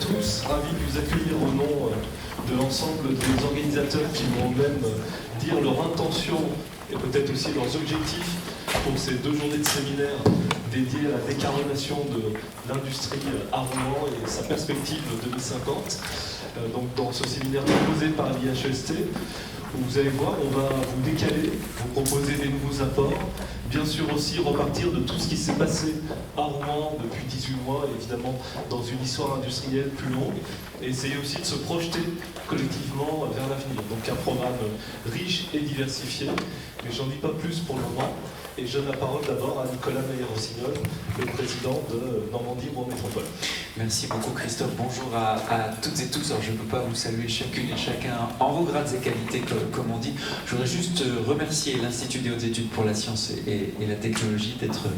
tous, ravi de vous accueillir au nom de l'ensemble des organisateurs qui vont même dire leur intention et peut-être aussi leurs objectifs pour ces 2 journées de séminaire dédiées à la décarbonation de l'industrie à Rouen et sa perspective 2050. Donc dans ce séminaire proposé par l'IHEST, vous allez voir, on va vous décaler, vous proposer des nouveaux apports, bien sûr aussi repartir de tout ce qui s'est passé à Rouen depuis 18 mois, évidemment dans une histoire industrielle plus longue, et essayer aussi de se projeter collectivement vers l'avenir. Donc un programme riche et diversifié, mais j'en dis pas plus pour le moment, et je donne la parole d'abord à Nicolas Meyer-Rossignol, le président de Normandie Rouen Métropole. Merci beaucoup Christophe, bonjour à toutes et tous. Alors je ne peux pas vous saluer chacune et chacun en vos grades et qualités comme on dit. Je voudrais juste remercier l'Institut des hautes études pour la science et la technologie d'être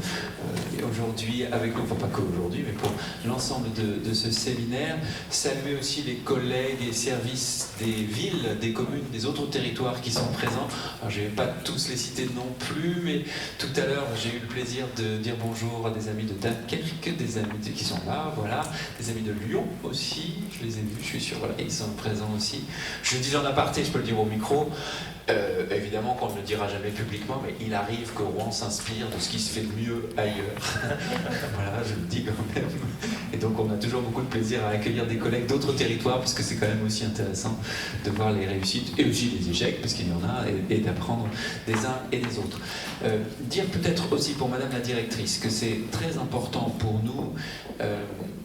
aujourd'hui avec nous, enfin pas qu'aujourd'hui, mais pour l'ensemble de ce séminaire. Saluer aussi les collègues et services des villes, des communes, des autres territoires qui sont présents. Alors je ne vais pas tous les citer non plus, mais tout à l'heure j'ai eu le plaisir de dire bonjour à des amis de Dunkerque, des amis qui sont là, voilà. Des amis de Lyon aussi, je les ai vus, je suis sûr, voilà, et ils sont présents aussi. Je le dis en aparté, je peux le dire au micro, évidemment qu'on ne le dira jamais publiquement, mais il arrive que Rouen s'inspire de ce qui se fait de mieux ailleurs. Voilà, je le dis quand même. Et donc on a toujours beaucoup de plaisir à accueillir des collègues d'autres territoires, parce que c'est quand même aussi intéressant de voir les réussites et aussi les échecs, parce qu'il y en a, et d'apprendre des uns et des autres. Dire peut-être aussi pour Madame la Directrice que c'est très important pour nous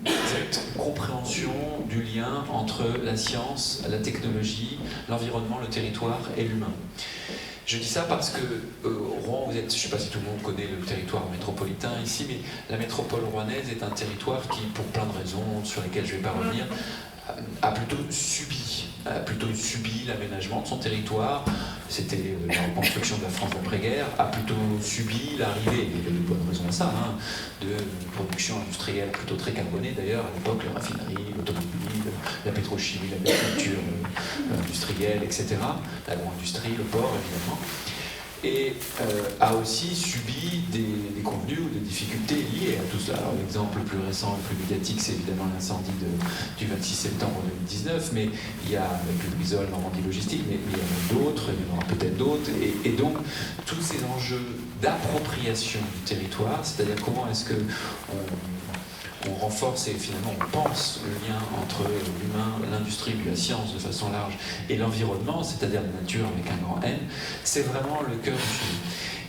cette compréhension du lien entre la science, la technologie, l'environnement, le territoire et l'humain. Je dis ça parce que Rouen, je ne sais pas si tout le monde connaît le territoire métropolitain ici, mais la métropole rouennaise est un territoire qui, pour plein de raisons sur lesquelles je ne vais pas revenir, a plutôt subi l'aménagement de son territoire. C'était la reconstruction de la France d'après-guerre, a plutôt subi l'arrivée, il y a de bonnes raisons à ça, de production industrielle plutôt très carbonée d'ailleurs, à l'époque, les raffineries, l'automobile, la pétrochimie, l'agriculture industrielle, etc., l'agro-industrie, le port évidemment, et a aussi subi des convenus ou des difficultés liées à tout cela. Alors l'exemple le plus récent, le plus médiatique, c'est évidemment l'incendie du 26 septembre 2019, mais il y a avec le Grisol, Normandie Logistique, mais il y en a d'autres, il y en aura peut-être d'autres, et donc tous ces enjeux d'appropriation du territoire, c'est-à-dire comment est-ce que on renforce et finalement on pense le lien entre l'humain, l'industrie, la science de façon large et l'environnement, c'est-à-dire la nature avec un grand N, c'est vraiment le cœur du sujet.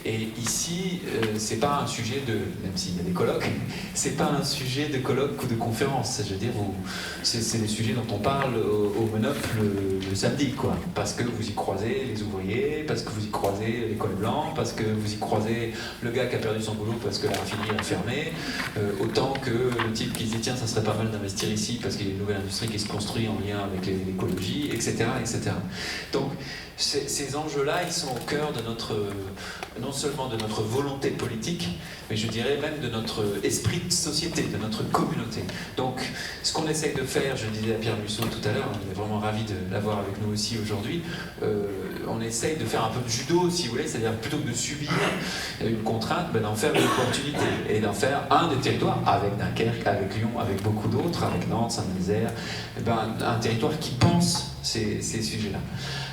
Et ici, c'est pas un sujet de, même s'il y a des colloques, c'est pas un sujet de colloque ou de conférence. Je veux dire, c'est des sujets dont on parle au Monop le samedi, quoi. Parce que vous y croisez les ouvriers, parce que vous y croisez les cols blancs, parce que vous y croisez le gars qui a perdu son boulot parce que la raffinerie a fermé, autant que le type qui se dit tiens, ça serait pas mal d'investir ici parce qu'il y a une nouvelle industrie qui se construit en lien avec l'écologie, etc., etc. Donc, ces enjeux-là, ils sont au cœur de non seulement de notre volonté politique, mais je dirais même de notre esprit de société, de notre communauté. Donc, ce qu'on essaye de faire, je disais à Pierre Musso tout à l'heure, on est vraiment ravis de l'avoir avec nous aussi aujourd'hui, on essaye de faire un peu de judo, si vous voulez, c'est-à-dire plutôt que de subir une contrainte, d'en faire une opportunité, et d'en faire un des territoires, avec Dunkerque, avec Lyon, avec beaucoup d'autres, avec Nantes, Saint-Nazaire, un territoire qui pense ces sujets-là.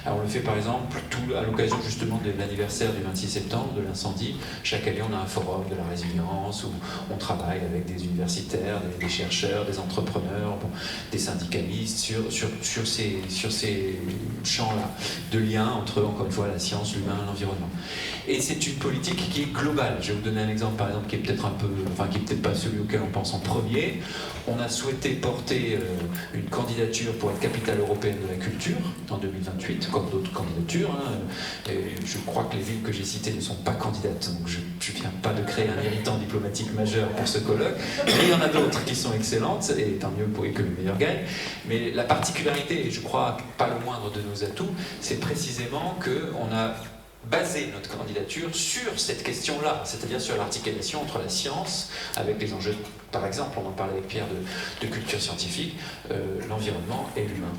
Alors on le fait par exemple à l'occasion justement de l'anniversaire du 26 septembre, de l'incendie. Chaque année on a un forum de la résilience où on travaille avec des universitaires, des chercheurs, des entrepreneurs, des syndicalistes sur ces champs-là de lien entre, encore une fois, la science, l'humain, l'environnement. Et c'est une politique qui est globale. Je vais vous donner un exemple par exemple qui est peut-être qui est peut-être pas celui auquel on pense en premier. On a souhaité porter une candidature pour être capitale européenne de la culture en 2028, comme d'autres candidatures. Et je crois que les villes que j'ai citées ne sont pas candidates, donc je ne viens pas de créer un irritant diplomatique majeur pour ce colloque. Mais il y en a d'autres qui sont excellentes, et tant mieux pour que le meilleur gagne. Mais la particularité, et je crois pas le moindre de nos atouts, c'est précisément qu'on a basé notre candidature sur cette question-là, c'est-à-dire sur l'articulation entre la science, avec les enjeux, par exemple, on en parlait avec Pierre de culture scientifique, l'environnement et l'humain.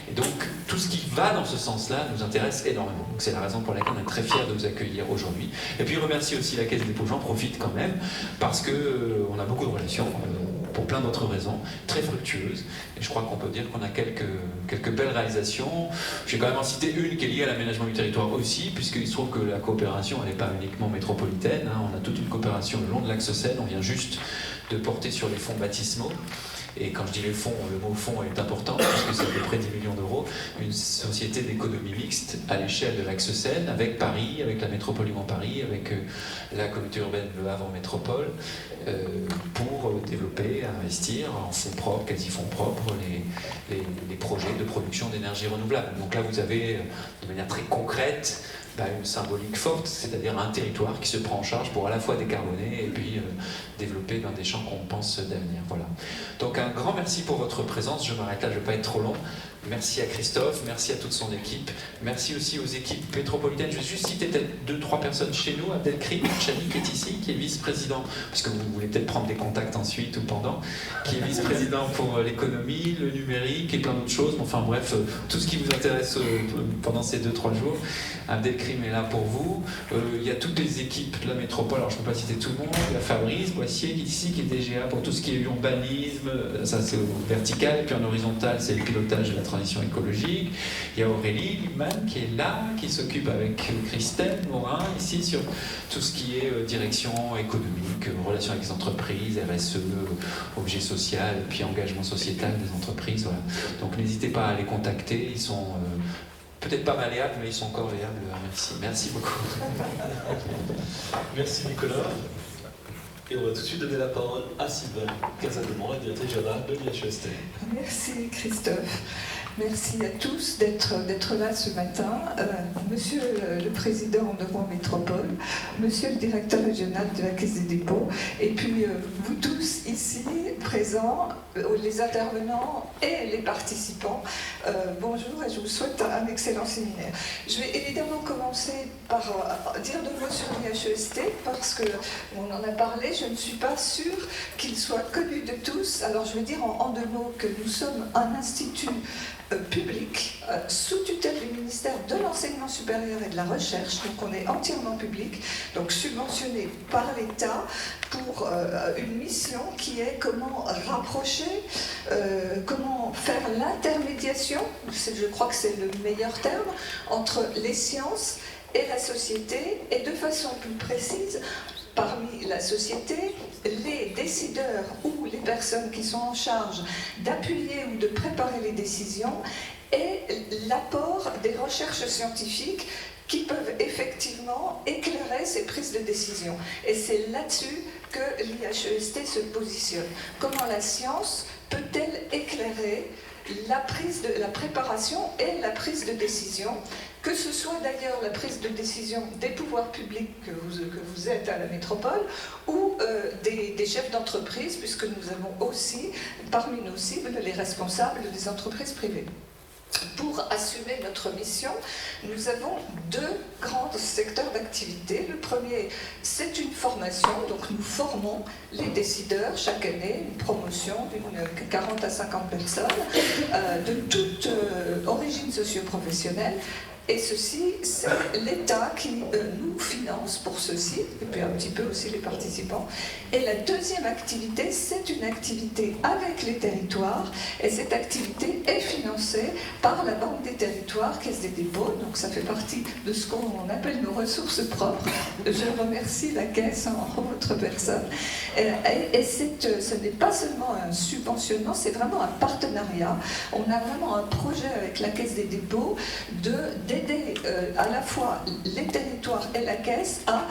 Et donc, tout ce qui va dans ce sens-là nous intéresse énormément. Donc, c'est la raison pour laquelle on est très fiers de vous accueillir aujourd'hui. Et puis, remercier aussi la Caisse des dépôts, j'en profite quand même, parce qu'on a beaucoup de relations. pour plein d'autres raisons, très fructueuse. Et je crois qu'on peut dire qu'on a quelques belles réalisations. J'ai quand même en cité une qui est liée à l'aménagement du territoire aussi, puisqu'il se trouve que la coopération, elle n'est pas uniquement métropolitaine. Hein. On a toute une coopération le long de l'axe Seine. On vient juste de porter sur les fonds baptismaux. Et quand je dis les fonds, le mot fonds est important, puisque c'est à peu près 10 millions d'euros, une société d'économie mixte à l'échelle de l'axe Seine, avec Paris, avec la métropole du Grand Paris, avec la communauté urbaine Le Havre Métropole, pour développer, investir en fonds propres, quasi-fonds propres, les projets de production d'énergie renouvelable. Donc là, vous avez, de manière très concrète, une symbolique forte, c'est-à-dire un territoire qui se prend en charge pour à la fois décarboner et puis développer dans des champs qu'on pense d'avenir. Voilà. Donc un grand merci pour votre présence. Je m'arrête là, je ne vais pas être trop long. Merci à Christophe, merci à toute son équipe, merci aussi aux équipes métropolitaines. Je vais juste citer peut-être 2-3 personnes chez nous. Abdelkrim Chani qui est ici, qui est vice-président, puisque vous voulez peut-être prendre des contacts ensuite ou pendant, qui est vice-président pour l'économie, le numérique et plein d'autres choses. Enfin bref, tout ce qui vous intéresse pendant ces 2-3 jours. Abdelkrim est là pour vous. Il y a toutes les équipes de la métropole, alors je ne peux pas citer tout le monde. Il y a Fabrice Boissier qui est ici, qui est DGA pour tout ce qui est urbanisme, ça c'est au vertical, et puis en horizontal c'est le pilotage de la transition écologique. Il y a Aurélie Liman qui est là, qui s'occupe avec Christelle Morin ici sur tout ce qui est direction économique, relations avec les entreprises, RSE, objet social, et puis engagement sociétal des entreprises. Voilà. Donc n'hésitez pas à les contacter, ils sont peut-être pas malléables, mais ils sont corvéables. Merci. Merci beaucoup. Merci Nicolas. Et on va tout de suite donner la parole à Sylvain Casademont, la directrice générale de l'IHEST. Merci Christophe. Merci à tous d'être là ce matin. Monsieur le Président de Rouen Métropole, Monsieur le Directeur régional de la Caisse des dépôts, et puis vous tous ici présents, les intervenants et les participants. Bonjour et je vous souhaite un excellent séminaire. Je vais évidemment commencer par dire 2 mots sur l'IHEST parce qu'on en a parlé, je ne suis pas sûre qu'il soit connu de tous. Alors je vais dire en 2 mots que nous sommes un institut public, sous tutelle du ministère de l'Enseignement supérieur et de la Recherche, donc on est entièrement public, donc subventionné par l'État pour une mission qui est comment rapprocher, comment faire l'intermédiation, je crois que c'est le meilleur terme, entre les sciences et la société, et de façon plus précise, parmi la société, les décideurs ou les personnes qui sont en charge d'appuyer ou de préparer les décisions et l'apport des recherches scientifiques qui peuvent effectivement éclairer ces prises de décision. Et c'est là-dessus que l'IHEST se positionne. Comment la science peut-elle éclairer la préparation et la prise de décision, que ce soit d'ailleurs la prise de décision des pouvoirs publics que vous êtes à la métropole ou des chefs d'entreprise, puisque nous avons aussi parmi nos cibles les responsables des entreprises privées. Pour assumer notre mission, nous avons 2 grands secteurs d'activité. Le premier, c'est une formation, donc nous formons les décideurs chaque année, une promotion d'une 40 à 50 personnes de toute origine socio-professionnelle. Et ceci, c'est l'État qui nous finance pour ceci, et puis un petit peu aussi les participants. Et la deuxième activité, c'est une activité avec les territoires, et cette activité est financée par la Banque des territoires, Caisse des dépôts, donc ça fait partie de ce qu'on appelle nos ressources propres. Je remercie la Caisse en votre personne. Et ce n'est pas seulement un subventionnement, c'est vraiment un partenariat. On a vraiment un projet avec la Caisse des dépôts d'aider à la fois les territoires et la Caisse à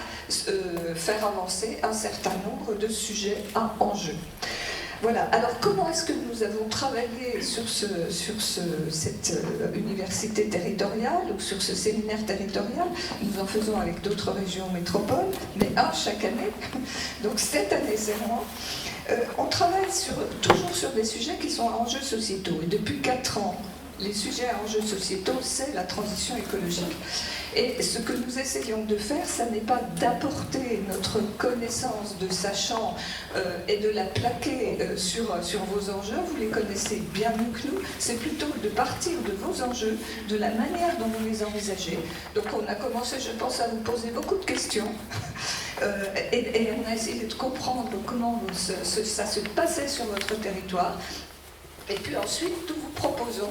faire avancer un certain nombre de sujets à enjeu. Voilà, alors comment est-ce que nous avons travaillé sur cette université territoriale ou sur ce séminaire territorial? Nous en faisons avec d'autres régions métropoles, mais un chaque année. Donc cette année, c'est moi. On travaille toujours sur des sujets qui sont à enjeux sociétaux. Et depuis 4 ans, les sujets à enjeux sociétaux, c'est la transition écologique. Et ce que nous essayons de faire, ça n'est pas d'apporter notre connaissance de sachant et de la plaquer sur vos enjeux, vous les connaissez bien mieux que nous, c'est plutôt de partir de vos enjeux, de la manière dont vous les envisagez. Donc on a commencé, je pense, à vous poser beaucoup de questions. Et on a essayé de comprendre comment ça se passait sur votre territoire. Et puis ensuite, nous vous proposons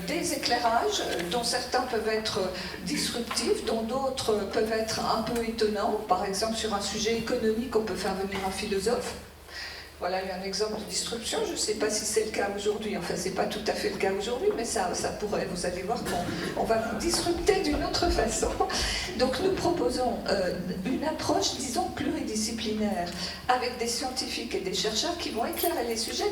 des éclairages dont certains peuvent être disruptifs, dont d'autres peuvent être un peu étonnants. Par exemple, sur un sujet économique, on peut faire venir un philosophe. Voilà un exemple de disruption. Je ne sais pas si c'est le cas aujourd'hui. Enfin, ce n'est pas tout à fait le cas aujourd'hui, mais ça pourrait. Vous allez voir qu'on va vous disrupter d'une autre façon. Donc, nous proposons une approche, disons, pluridisciplinaire, avec des scientifiques et des chercheurs qui vont éclairer les sujets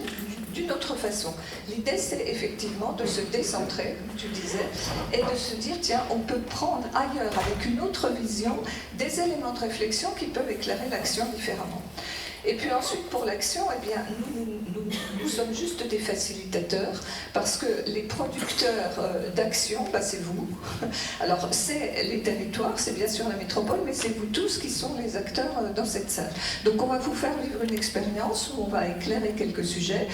d'une autre façon. L'idée, c'est effectivement de se décentrer, comme tu disais, et de se dire, tiens, on peut prendre ailleurs, avec une autre vision, des éléments de réflexion qui peuvent éclairer l'action différemment. Et puis ensuite, pour l'action, eh bien, nous sommes juste des facilitateurs, parce que les producteurs d'action, bah, c'est vous. Alors, c'est les territoires, c'est bien sûr la métropole, mais c'est vous tous qui sont les acteurs dans cette salle. Donc, on va vous faire vivre une expérience où on va éclairer quelques sujets.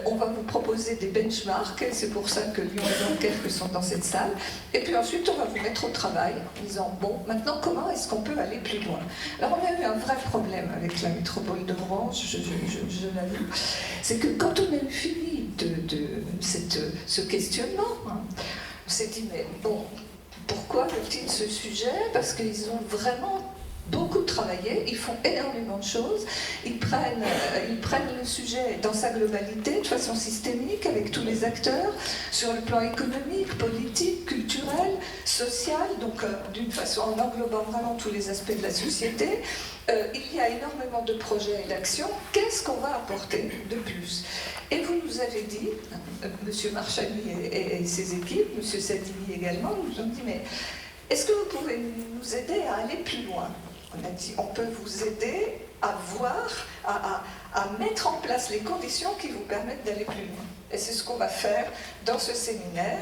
On va vous proposer des benchmarks, et c'est pour ça que Lyon et Dunkerque sont dans cette salle. Et puis ensuite, on va vous mettre au travail en disant, bon, maintenant, comment est-ce qu'on peut aller plus loin? Alors, on a eu un vrai problème avec la métropole de Rouen, je l'avoue, c'est que quand on a eu fini de ce questionnement, on s'est dit, mais bon, pourquoi veulent-ils ce sujet? Parce qu'ils ont vraiment beaucoup travaillé, ils font énormément de choses, ils prennent le sujet dans sa globalité, de façon systémique, avec tous les acteurs, sur le plan économique, politique, culturel, social, donc d'une façon en englobant vraiment tous les aspects de la société. Il y a énormément de projets et d'actions. Qu'est-ce qu'on va apporter de plus? Et vous nous avez dit, M. Marchani et ses équipes, M. Sadini également, nous ont dit, mais est-ce que vous pouvez nous aider à aller plus loin? On a dit, on peut vous aider à voir, à mettre en place les conditions qui vous permettent d'aller plus loin. Et c'est ce qu'on va faire dans ce séminaire.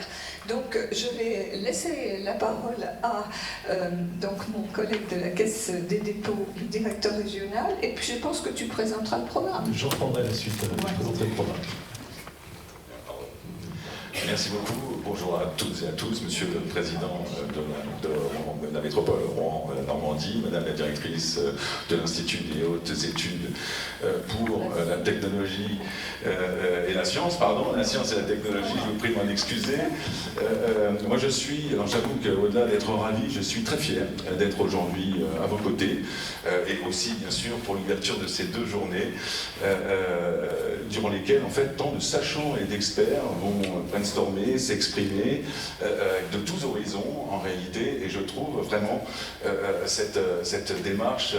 Donc, je vais laisser la parole à donc mon collègue de la Caisse des dépôts, le directeur régional, et puis je pense que tu présenteras le programme. J'en prendrai la suite, je présenterai le programme. Merci beaucoup. Bonjour à toutes et à tous, Monsieur le Président de la métropole Rouen-Normandie, Madame la Directrice de l'Institut des hautes études pour la technologie et la science, la science et la technologie, je vous prie de m'en excuser. Moi alors j'avoue qu'au-delà d'être ravi, je suis très fier d'être aujourd'hui à vos côtés, et aussi bien sûr pour l'ouverture de ces deux journées, durant lesquelles en fait tant de sachants et d'experts vont brainstormer, s'exprimer de tous horizons en réalité, et je trouve vraiment cette démarche,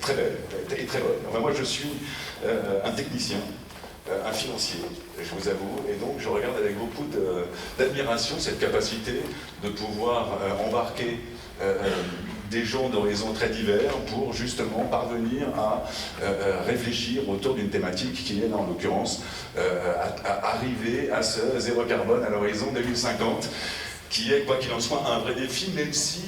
très belle et très bonne. Enfin, moi je suis un technicien, un financier, je vous avoue, et donc je regarde avec beaucoup d'admiration cette capacité de pouvoir embarquer des gens d'horizons très divers pour justement parvenir à réfléchir autour d'une thématique qui est là en l'occurrence à arriver à ce zéro carbone à l'horizon 2050, qui est, quoi qu'il en soit, un vrai défi, même si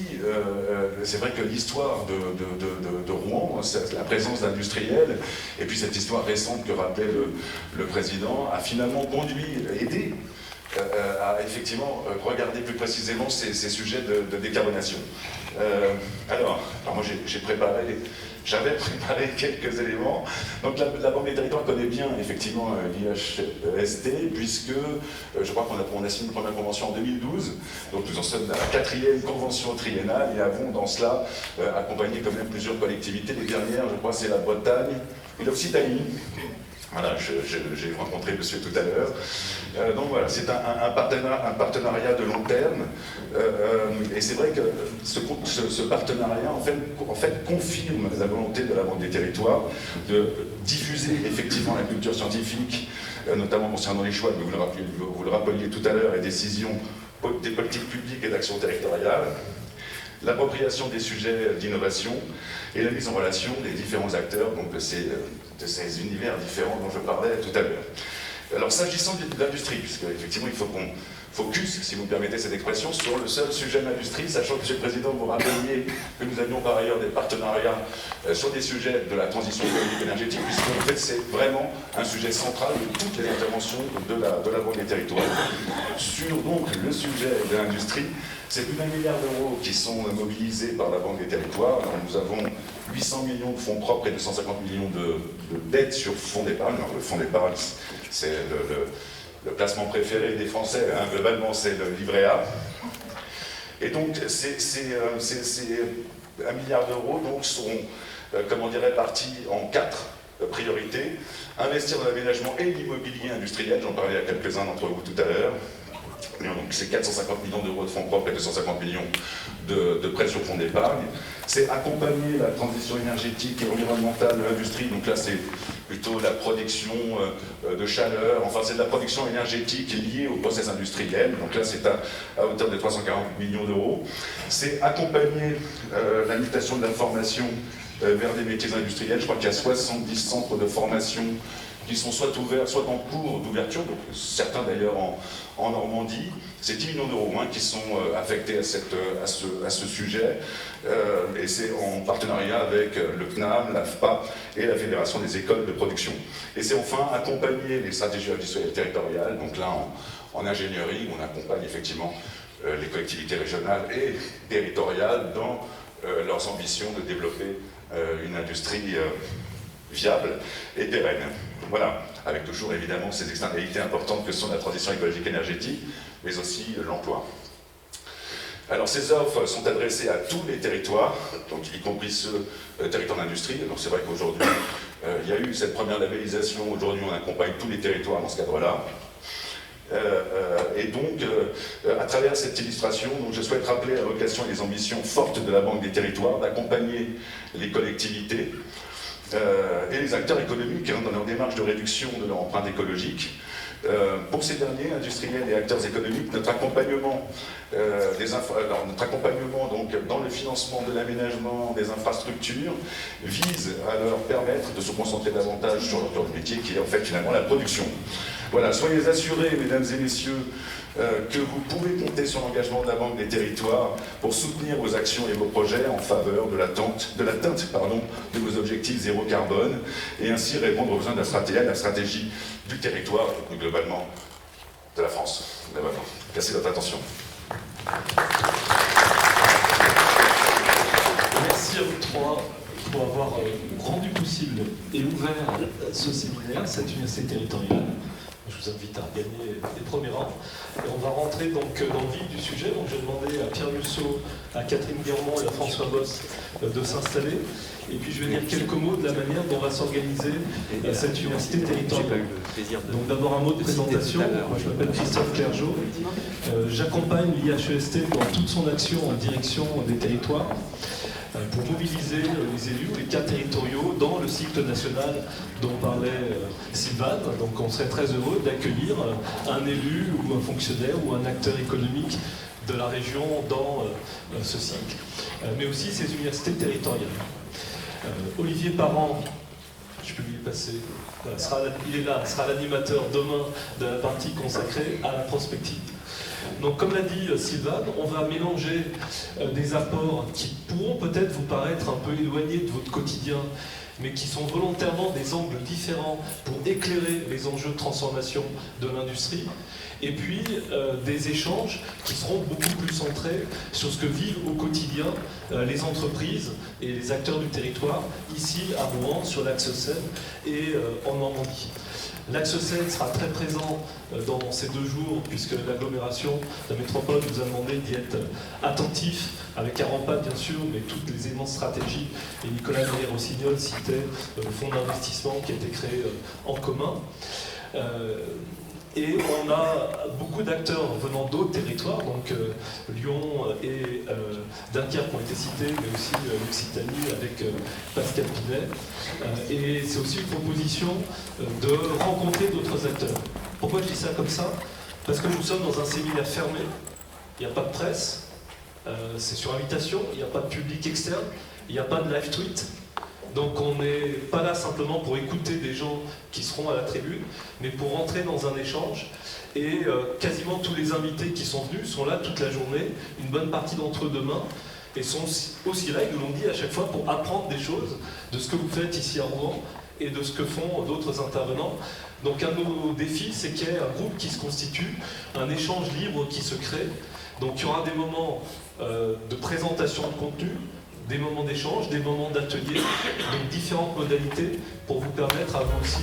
c'est vrai que l'histoire de Rouen, la présence d'industriels, et puis cette histoire récente que rappelait le Président, a finalement aidé à effectivement regarder plus précisément ces sujets de décarbonation. Alors moi j'avais préparé quelques éléments. Donc la Banque des Territoires connaît bien effectivement l'IHST, puisque je crois qu'on a signé une première convention en 2012, donc nous en sommes à la 4e convention triennale et avons dans cela accompagné quand même plusieurs collectivités. Les dernières, je crois, c'est la Bretagne et l'Occitanie. Voilà, j'ai rencontré monsieur tout à l'heure. Donc voilà, c'est un partenariat de long terme. Et c'est vrai que ce partenariat, en fait, confirme la volonté de la Banque des Territoires de diffuser effectivement la culture scientifique, notamment concernant les choix, vous le rappeliez tout à l'heure, et décisions des politiques publiques et d'action territoriale, l'appropriation des sujets d'innovation et la mise en relation des différents acteurs, donc de ces univers différents dont je parlais tout à l'heure. Alors s'agissant de l'industrie, puisque effectivement il faut qu'on focus, si vous me permettez cette expression, sur le seul sujet de l'industrie, sachant que, Monsieur le Président, vous rappeliez que nous avions par ailleurs des partenariats sur des sujets de la transition économique et énergétique, puisqu'en fait c'est vraiment un sujet central de toutes les interventions de la Banque des Territoires. Sur donc le sujet de l'industrie, c'est plus d'1 milliard d'euros qui sont mobilisés par la Banque des Territoires. Alors, nous avons 800 millions de fonds propres et 250 millions de dettes sur fonds d'épargne. Alors, le fonds d'épargne, c'est le placement préféré des Français, hein, globalement, c'est le livret A. Et donc, c'est 1 milliard d'euros donc, seront répartis en 4 priorités. Investir dans l'aménagement et l'immobilier industriel, j'en parlais à quelques-uns d'entre vous tout à l'heure. Donc, c'est 450 millions d'euros de fonds propres et 250 millions de prêts sur fonds d'épargne. C'est accompagner la transition énergétique et environnementale de l'industrie. Donc là, c'est plutôt la production de chaleur. Enfin, c'est de la production énergétique liée au process industriel. Donc là, c'est à hauteur de 340 millions d'euros. C'est accompagner la mutation de la formation vers des métiers industriels. Je crois qu'il y a 70 centres de formation qui sont soit ouverts, soit en cours d'ouverture, donc certains d'ailleurs en Normandie. C'est 10 millions d'euros qui sont affectés à ce sujet, et c'est en partenariat avec le CNAM, l'AFPA et la Fédération des écoles de production. Et c'est enfin accompagner les stratégies industrielles territoriales, donc là en ingénierie, on accompagne effectivement les collectivités régionales et territoriales dans leurs ambitions de développer une industrie viable et pérenne. Voilà, avec toujours évidemment ces externalités importantes que sont la transition écologique énergétique, mais aussi l'emploi. Alors ces offres sont adressées à tous les territoires, donc y compris ceux territoires d'industrie. Alors c'est vrai qu'aujourd'hui, il y a eu cette première labellisation, aujourd'hui on accompagne tous les territoires dans ce cadre-là. Et donc, à travers cette illustration, donc, je souhaite rappeler la vocation et les ambitions fortes de la Banque des Territoires, d'accompagner les collectivités et les acteurs économiques dans leur démarche de réduction de leur empreinte écologique. Pour ces derniers, industriels et acteurs économiques, notre accompagnement, donc, dans le financement de l'aménagement des infrastructures vise à leur permettre de se concentrer davantage sur leur cœur de métier qui est en fait finalement la production. Voilà, soyez assurés, mesdames et messieurs, que vous pouvez compter sur l'engagement de la Banque des Territoires pour soutenir vos actions et vos projets en faveur de l'atteinte de vos objectifs zéro carbone et ainsi répondre aux besoins de la stratégie du territoire et plus globalement de la France. Merci de votre attention. Merci à vous trois pour avoir rendu possible et ouvert ce séminaire, cette université territoriale. Je vous invite à gagner les premiers rangs. Et on va rentrer donc dans le vif du sujet. Donc je vais demander à Pierre Musso, à Catherine Guermont et à François Boss de s'installer. Et puis je vais dire quelques mots de la manière dont va s'organiser cette université territoriale. Donc d'abord un mot de présentation. Moi je m'appelle Christophe Clergeau. J'accompagne l'IHEST dans toute son action en direction des territoires, pour mobiliser les élus, les cas territoriaux dans le cycle national dont parlait Sylvane. Donc on serait très heureux d'accueillir un élu ou un fonctionnaire ou un acteur économique de la région dans ce cycle, mais aussi ces universités territoriales. Olivier Parent, je peux lui passer, il est là, sera l'animateur demain de la partie consacrée à la prospective. Donc comme l'a dit Sylvane, on va mélanger des apports qui pourront peut-être vous paraître un peu éloignés de votre quotidien, mais qui sont volontairement des angles différents pour éclairer les enjeux de transformation de l'industrie, et puis des échanges qui seront beaucoup plus centrés sur ce que vivent au quotidien les entreprises et les acteurs du territoire, ici à Rouen, sur l'axe Seine et en Normandie. L'axe Seine sera très présent dans ces 2 jours, puisque l'agglomération, la métropole nous a demandé d'y être attentif, avec Arampa bien sûr, mais toutes les éléments stratégiques. Et Nicolas Meyer-Rossignol citait le fonds d'investissement qui a été créé en commun. Et on a beaucoup d'acteurs venant d'autres territoires, donc Lyon et Dunkerque ont été cités, mais aussi l'Occitanie avec Pascal Pinet. Et c'est aussi une proposition de rencontrer d'autres acteurs. Pourquoi je dis ça comme ça? Parce que nous sommes dans un séminaire fermé, il n'y a pas de presse, c'est sur invitation, il n'y a pas de public externe, il n'y a pas de live tweet. Donc on n'est pas là simplement pour écouter des gens qui seront à la tribune, mais pour rentrer dans un échange. Et quasiment tous les invités qui sont venus sont là toute la journée, une bonne partie d'entre eux demain, et sont aussi là, ils nous l'ont dit à chaque fois, pour apprendre des choses de ce que vous faites ici à Rouen et de ce que font d'autres intervenants. Donc un de nos défis, c'est qu'il y ait un groupe qui se constitue, un échange libre qui se crée. Donc il y aura des moments de présentation de contenu, des moments d'échange, des moments d'atelier, donc différentes modalités pour vous permettre à vous aussi